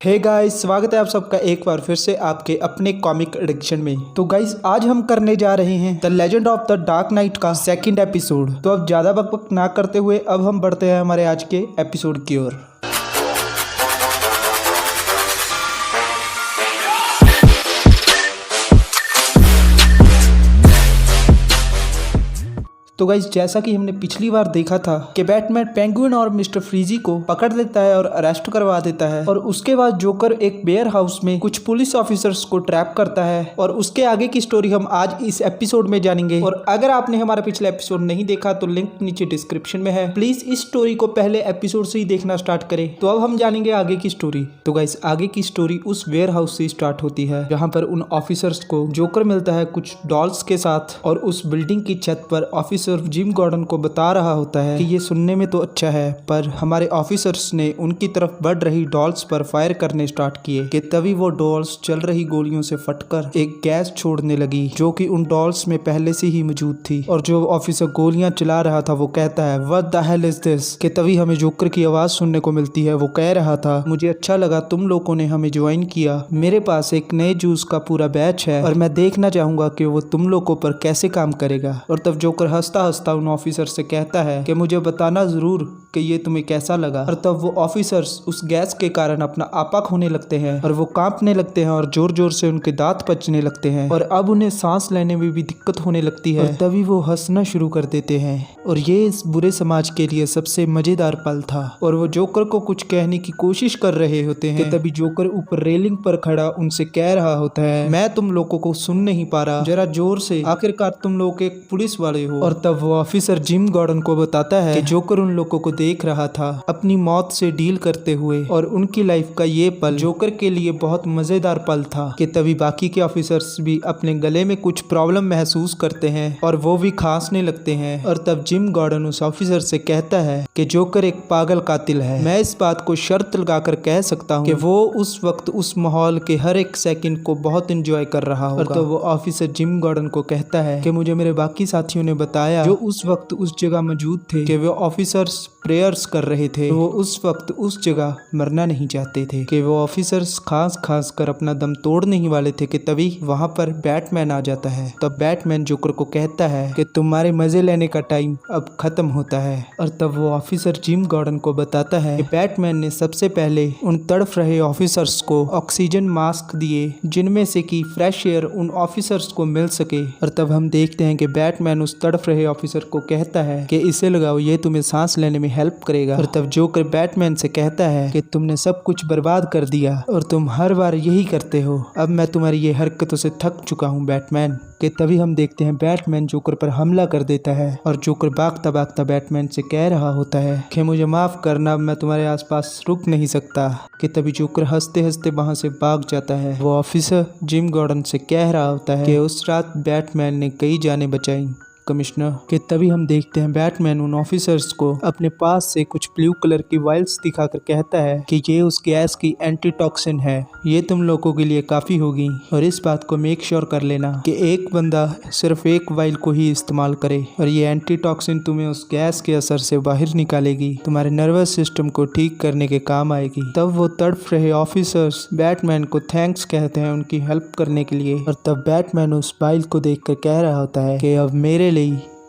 Hey guys, स्वागत है आप सबका एक बार फिर से आपके अपने कॉमिक एडिक्शन में। तो गाइस, आज हम करने जा रहे हैं the legend of the dark night का सेकंड एपिसोड। तो अब ज्यादा बकबक ना करते हुए अब हम बढ़ते हैं हमारे आज के एपिसोड की ओर। तो गाइस, जैसा कि हमने पिछली बार देखा था कि बैटमैन पेंगुइन और मिस्टर फ्रीजी को पकड़ लेता है और अरेस्ट करवा देता है, और उसके बाद जोकर एक वेयर हाउस में कुछ पुलिस ऑफिसर्स को ट्रैप करता है, और उसके आगे की स्टोरी हम आज इस एपिसोड में जानेंगे। और अगर आपने हमारा पिछला एपिसोड नहीं देखा तो लिंक नीचे डिस्क्रिप्शन में है, प्लीज इस स्टोरी को पहले एपिसोड से ही देखना स्टार्ट करें। तो अब हम जानेंगे आगे की स्टोरी। तो गाइस, आगे की स्टोरी उस वेयर हाउस से स्टार्ट होती है जहाँ पर उन ऑफिसर्स को जोकर मिलता है कुछ डॉल्स के साथ, और उस बिल्डिंग की छत पर ऑफिसर जिम गॉर्डन को बता रहा होता है कि ये सुनने में तो अच्छा है, पर हमारे ऑफिसर्स ने उनकी तरफ बढ़ रही डॉल्स पर फायर करने स्टार्ट किए कि तभी वो डॉल्स चल रही गोलियों से फटकर एक गैस छोड़ने लगी जो कि उन डॉल्स में पहले से ही मौजूद थी। और जो ऑफिसर गोलियां चला रहा था वो कहता है what the hell is this, कि तभी हमें जोकर की आवाज सुनने को मिलती है। वो कह रहा था मुझे अच्छा लगा तुम लोगों ने हमें ज्वाइन किया, मेरे पास एक नए जूस का पूरा बैच है और मैं देखना चाहूंगा कि वो तुम लोगों पर कैसे काम करेगा। और तब जोकर हंसता हंसता उन ऑफिसर से कहता है कि मुझे बताना जरूर कि ये तुम्हें कैसा लगा। और तब वो ऑफिसर्स उस गैस के कारण अपना आपा खोने लगते हैं और वो कांपने लगते हैं और जोर जोर से उनके दांत पचने लगते हैं, और अब उन्हें सांस लेने में भी दिक्कत होने लगती है। और तभी वो हंसना शुरू कर देते हैं, और ये इस बुरे समाज के लिए सबसे मजेदार पल था। और वो जोकर को कुछ कहने की कोशिश कर रहे होते हैं कि तभी जोकर ऊपर रेलिंग पर खड़ा उनसे कह रहा होता है मैं तुम लोगों को सुन नहीं पा रहा, जरा जोर से, आखिरकार तुम लोग एक पुलिस वाले हो। और तब वो ऑफिसर जिम गॉर्डन को बताता है कि जोकर उन लोगों को देख रहा था अपनी मौत से डील करते हुए, और उनकी लाइफ का ये पल जोकर के लिए बहुत मजेदार पल था। कि तभी बाकी के ऑफिसर्स भी अपने गले में कुछ प्रॉब्लम महसूस करते हैं और वो भी खांसने लगते हैं। और तब जिम गॉर्डन उस ऑफिसर से कहता है कि जोकर एक पागल कातिल है, मैं इस बात को शर्त लगाकर कह सकता हूँ कि वो उस वक्त उस माहौल के हर एक सेकंड को बहुत एंजॉय कर रहा होगा। और तो वो ऑफिसर जिम गॉर्डन को कहता है कि मुझे मेरे बाकी साथियों ने बताया जो उस वक्त उस जगह मौजूद थे कि वो ऑफिसर्स प्रेयर्स कर रहे थे, वो उस वक्त उस जगह मरना नहीं चाहते थे, कि वो ऑफिसर्स खांस खांस कर अपना दम तोड़ने ही वाले थे। कि तभी वहां पर बैटमैन आ जाता है। तब बैटमैन जोकर को कहता है कि तुम्हारे मजे लेने का टाइम अब खत्म होता है। और तब वो ऑफिसर जिम गॉर्डन को बताता है कि बैटमैन ने सबसे पहले उन तड़फ रहे ऑफिसर्स को ऑक्सीजन मास्क दिए जिनमें से कि फ्रेश एयर उन ऑफिसर्स को मिल सके। और तब हम देखते हैं कि बैटमैन उस तड़फ रहे ऑफिसर को कहता है कि इसे लगाओ, ये तुम्हें सांस लेने में हेल्प करेगा। और तब जोकर बैटमैन से कहता है कि तुमने सब कुछ बर्बाद कर दिया और तुम हर बार यही करते हो, अब मैं तुम्हारी ये हरकतों से थक चुका हूँ बैटमैन। कि तभी हम देखते हैं बैटमैन जोकर पर हमला कर देता है, और जोकर भागता भागता बैटमैन से कह रहा होता है कि मुझे माफ करना, मैं तुम्हारे आसपास रुक नहीं सकता। कि तभी जोकर हंसते हंसते वहां से भाग जाता है। वो ऑफिसर जिम गॉर्डन से कह रहा होता है कि उस रात बैटमैन ने कई जानें बचाई कमिश्नर। कि तभी हम देखते हैं बैटमैन उन ऑफिसर्स को अपने पास से कुछ ब्लू कलर की वाइल्स दिखाकर कहता है कि ये उस गैस की एंटीटॉक्सिन है, ये तुम लोगों के लिए काफी होगी, और इस बात को मेक श्योर कर लेना कि एक बंदा सिर्फ एक वाइल को ही इस्तेमाल करे, और ये एंटीटॉक्सिन तुम्हें उस गैस के असर से बाहर निकालेगी, तुम्हारे नर्वस सिस्टम को ठीक करने के काम आएगी। तब वो तड़प रहे ऑफिसर्स बैटमैन को थैंक्स कहते हैं उनकी हेल्प करने के लिए। और तब बैटमैन उस वाइल को देखकर कह रहा होता है कि अब मेरे लिए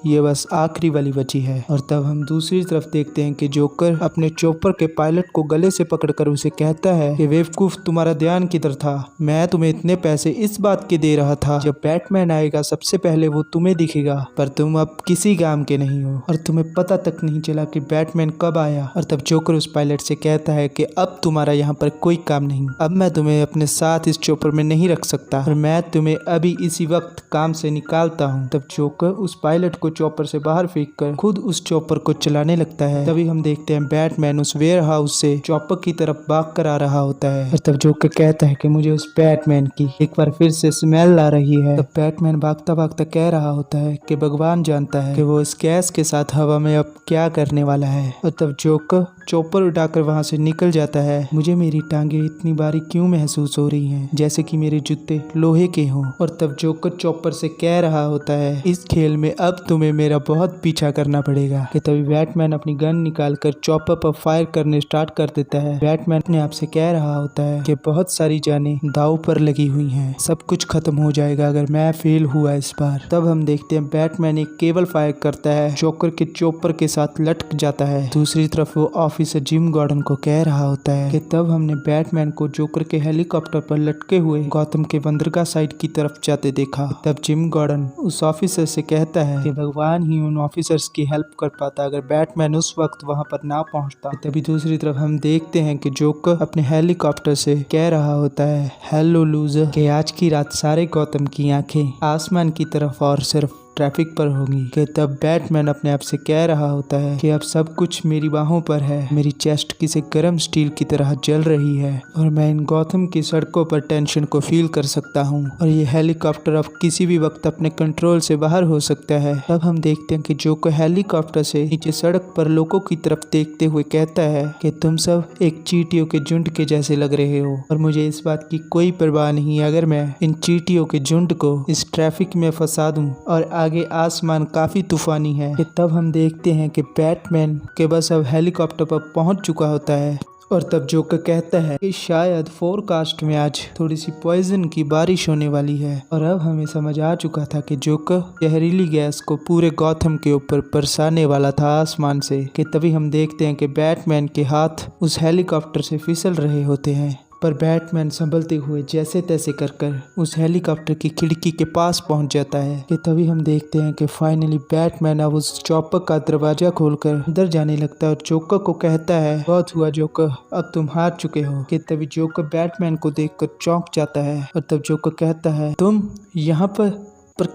ये बस आखिरी वाली बची है। और तब हम दूसरी तरफ देखते हैं कि जोकर अपने चॉपर के पायलट को गले से पकड़कर उसे कहता है कि बेवकूफ, तुम्हारा ध्यान किधर था, मैं तुम्हें इतने पैसे इस बात के दे रहा था जब बैटमैन आएगा सबसे पहले वो तुम्हें दिखेगा, पर तुम अब किसी काम के नहीं हो और तुम्हें पता तक नहीं चला कि बैटमैन कब आया। और तब जोकर उस पायलट से कहता है कि अब तुम्हारा यहाँ पर कोई काम नहीं, अब मैं तुम्हें अपने साथ इस चॉपर में नहीं रख सकता और मैं तुम्हें अभी इसी वक्त काम से निकालता हूँ। तब जोकर उस पायलट को चॉपर से बाहर फेंककर खुद उस चॉपर को चलाने लगता है। तभी हम देखते हैं बैटमैन उस वेयर हाउस से चॉपर की तरफ भाग कर आ रहा होता है, और तब जोकर कहता है कि मुझे उस बैटमैन की एक बार फिर से स्मेल आ रही है। तब बैटमैन भागता भागता कह रहा होता है कि भगवान जानता है कि वो इस गैस के साथ हवा में अब क्या करने वाला है। और तब जोकर चॉपर उठाकर वहां से निकल जाता है। मुझे मेरी टांगे इतनी बारीक क्यों महसूस हो रही हैं, जैसे कि मेरे जूते लोहे के हों। और तब जोकर चॉपर से कह रहा होता है इस खेल में अब तुम्हें तुम्हें मेरा बहुत पीछा करना पड़ेगा। कि तभी बैटमैन अपनी गन निकालकर चॉपर पर फायर करने स्टार्ट कर देता है। बैटमैन अपने आप से कह रहा होता है कि बहुत सारी जानें दांव पर लगी हुई हैं, सब कुछ खत्म हो जाएगा अगर मैं फेल हुआ इस बार। तब हम देखते हैं बैटमैन एक केबल फायर करता है, जोकर के चॉपर के साथ लटक जाता है। दूसरी तरफ वो ऑफिसर जिम गॉर्डन को कह रहा होता है कि तब हमने बैटमैन को जोकर के हेलीकॉप्टर पर लटके हुए गौतम के बंदरगाह साइड की तरफ जाते देखा। तब जिम गॉर्डन उस ऑफिसर से कहता है कि भगवान ही उन ऑफिसर्स की हेल्प कर पाता अगर बैटमैन उस वक्त वहां पर ना पहुंचता। तभी दूसरी तरफ हम देखते हैं कि जोकर अपने हेलीकॉप्टर से कह रहा होता है, हेलो लूजर, कि आज की रात सारे गौतम की आंखें आसमान की तरफ और सिर्फ ट्रैफिक पर होंगी। कि तब बैटमैन अपने आप से कह रहा होता है कि अब सब कुछ मेरी बाहों पर है, मेरी चेस्ट किसी गर्म स्टील की तरह जल रही है और मैं इन गौतम की सड़कों पर टेंशन को फील कर सकता हूँ और ये हेलीकॉप्टर अब किसी भी वक्त अपने कंट्रोल से बाहर हो सकता है। तब हम देखते हैं कि जोकर हेलीकॉप्टर से नीचे सड़क पर लोगों की तरफ देखते हुए कहता है कि तुम सब एक चींटियों के झुंड के जैसे लग रहे हो और मुझे इस बात की कोई परवाह नहीं अगर मैं इन चींटियों के झुंड को इस ट्रैफिक में फंसा दूं और आगे आसमान काफी तूफानी है। कि तब हम देखते हैं कि बैटमैन के बस अब हेलीकॉप्टर पर पहुंच चुका होता है और तब जोकर कहता है कि शायद फोरकास्ट में आज थोड़ी सी पॉइजन की बारिश होने वाली है। और अब हमें समझ आ चुका था कि जोकर जहरीली गैस को पूरे गौतम के ऊपर बरसाने वाला था आसमान से। कि तभी हम देखते हैं कि बैटमैन के हाथ उस हेलीकॉप्टर से फिसल रहे होते हैं, पर बैटमैन संभलते हुए जैसे तैसे कर उस हेलीकॉप्टर की खिड़की के पास पहुंच जाता है। कि तभी हम देखते हैं कि फाइनली बैटमैन अब उस चॉपर का दरवाजा खोलकर अंदर जाने लगता है और जोकर को कहता है, बहुत हुआ जोकर, अब तुम हार चुके हो। कि तभी जोकर बैटमैन को देखकर चौंक जाता है और तब जोकर कहता है, तुम यहाँ पर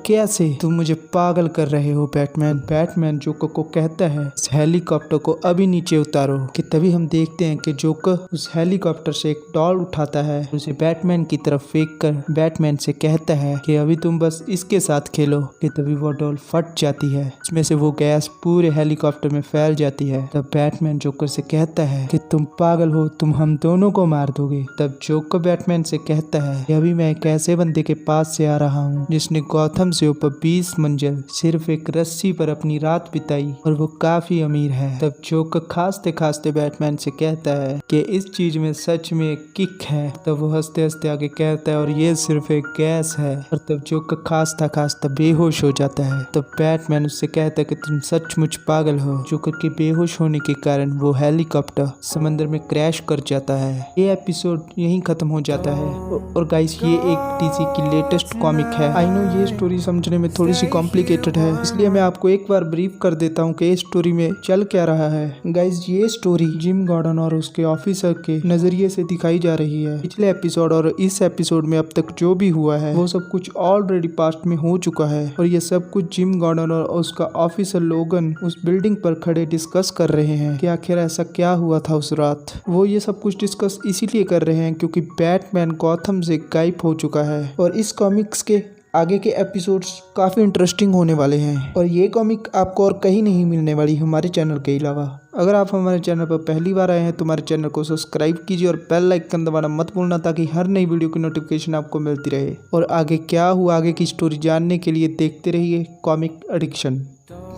कैसे? तुम मुझे पागल कर रहे हो बैटमैन। बैटमैन जोकर को कहता है, इस हेलीकॉप्टर को अभी नीचे उतारो। कि तभी हम देखते हैं कि जोकर उस हेलीकॉप्टर से एक डॉल उठाता है, उसे बैटमैन की तरफ फेंक कर बैटमैन से कहता है कि अभी तुम बस इसके साथ खेलो। कि तभी वो डॉल फट जाती है, इसमें से वो गैस पूरे हेलीकॉप्टर में फैल जाती है। तब बैटमैन जोकर से कहता है कि तुम पागल हो, तुम हम दोनों को मार दोगे। तब जोकर बैटमैन से कहता है कि अभी मैं एक ऐसे बंदे के पास से आ रहा हूँ जिसने गौतम से ऊपर 20 मंजिल सिर्फ एक रस्सी पर अपनी रात बिताई और वो काफी अमीर है। तब जोकर खांसते खांसते बैटमैन से कहता है कि इस चीज में सच में एक किक है। तब वो हंसते हंसते आगे कहता है, और ये सिर्फ एक गैस है। और तब जोकर खांसता खांसता बेहोश हो जाता है। तब बैटमैन उससे कहता है कि तुम सचमुच पागल हो। जोकर के बेहोश होने के कारण वो हेलीकॉप्टर समंदर में क्रैश कर जाता है। ये एपिसोड यहीं खत्म हो जाता है। और गाइस, ये एक डीसी की लेटेस्ट कॉमिक है। आई नो ये स्टोरी समझने में थोड़ी सी कॉम्प्लिकेटेड है, इसलिए मैं आपको एक बार ब्रीफ कर देता हूँ कि इस स्टोरी में चल क्या रहा है। गाइस, ये स्टोरी जिम गॉर्डन और उसके ऑफिसर के नजरिए से दिखाई जा रही है। पिछले एपिसोड और इस एपिसोड में अब तक जो भी हुआ है वो सब कुछ ऑलरेडी पास्ट में हो चुका है और ये सब कुछ जिम गॉर्डन और उसका ऑफिसर लोगन उस बिल्डिंग पर खड़े डिस्कस कर रहे हैं कि आखिर ऐसा क्या हुआ था उस रात। वो ये सब कुछ डिस्कस इसीलिए कर रहे हैं क्योंकि बैटमैन गॉथम से गायब हो चुका है और इस कॉमिक्स के आगे के एपिसोड्स काफ़ी इंटरेस्टिंग होने वाले हैं और ये कॉमिक आपको और कहीं नहीं मिलने वाली हमारे चैनल के अलावा। अगर आप हमारे चैनल पर पहली बार आए हैं तो हमारे चैनल को सब्सक्राइब कीजिए और बेल आइकन दबाना मत भूलना ताकि हर नई वीडियो की नोटिफिकेशन आपको मिलती रहे। और आगे क्या हुआ, आगे की स्टोरी जानने के लिए देखते रहिए कॉमिक एडिक्शन।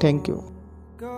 Thank you.